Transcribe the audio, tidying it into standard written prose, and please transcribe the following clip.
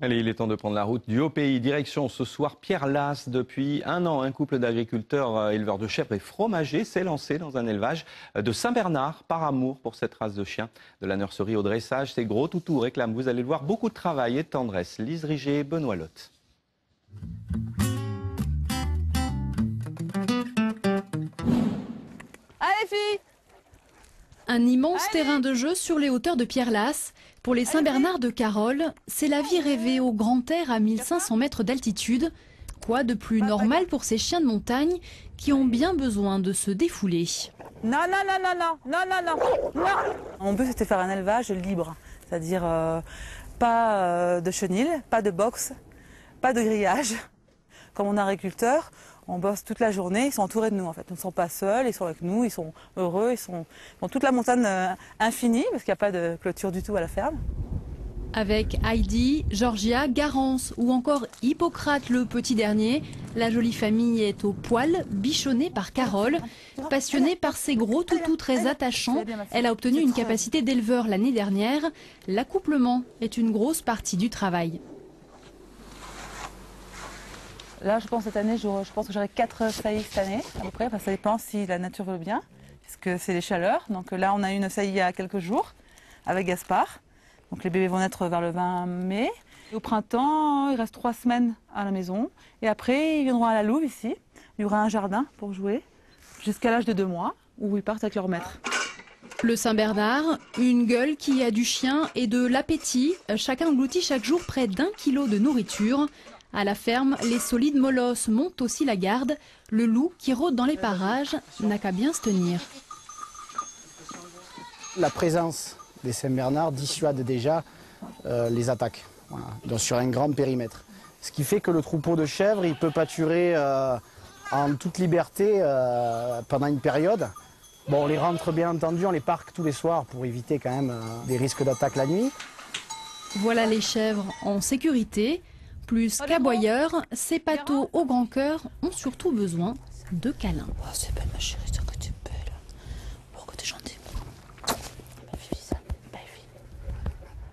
Allez, il est temps de prendre la route du Haut-Pays. Direction ce soir Pierre-Lasse. Depuis un an, un couple d'agriculteurs éleveurs de chèvres et fromagers s'est lancé dans un élevage de Saint-Bernard par amour pour cette race de chiens. De la nurserie au dressage, ces gros toutous réclament, vous allez le voir, beaucoup de travail et de tendresse. Lise Riger, Benoît Lotte. Allez filles! Un immense terrain de jeu sur les hauteurs de Pierre-Lasse. Pour les Saint-Bernard de Carole, c'est la vie rêvée au grand air à 1500 mètres d'altitude. Quoi de plus normal pour ces chiens de montagne qui ont bien besoin de se défouler. Non, non, non, non, non, non, non, non, non. Mon but c'était faire un élevage libre, c'est-à-dire pas de chenil, pas de box, pas de grillage. Comme on est agriculteur, on bosse toute la journée, ils sont entourés de nous en fait. Ils ne sont pas seuls, ils sont avec nous, ils sont heureux, ils sont dans toute la montagne infinie parce qu'il n'y a pas de clôture du tout à la ferme. Avec Heidi, Georgia, Garance ou encore Hippocrate le petit dernier, la jolie famille est au poil, bichonnée par Carole. Passionnée par ces gros toutous très attachants, elle a obtenu une capacité d'éleveur l'année dernière. L'accouplement est une grosse partie du travail. Là, je pense cette année, je pense que j'aurai 4 saillies cette année, à peu près. Enfin, ça dépend si la nature veut bien, puisque c'est les chaleurs. Donc là, on a eu une saillie il y a quelques jours avec Gaspard. Donc les bébés vont naître vers le 20 mai. Et au printemps, il reste 3 semaines à la maison. Et après, ils viendront à la Louve ici. Il y aura un jardin pour jouer jusqu'à l'âge de 2 mois, où ils partent avec leur maître. Le Saint-Bernard, une gueule qui a du chien et de l'appétit. Chacun engloutit chaque jour près d'1 kilo de nourriture. À la ferme, les solides molosses montent aussi la garde. Le loup qui rôde dans les parages n'a qu'à bien se tenir. La présence des Saint-Bernard dissuade déjà les attaques, voilà, donc sur un grand périmètre. Ce qui fait que le troupeau de chèvres, il peut pâturer en toute liberté pendant une période. Bon, on les rentre bien entendu, on les parque tous les soirs pour éviter quand même des risques d'attaque la nuit. Voilà les chèvres en sécurité. Plus qu'aboyeurs, ces pâteaux au grand cœur ont surtout besoin de câlins. Oh, c'est belle ma chérie.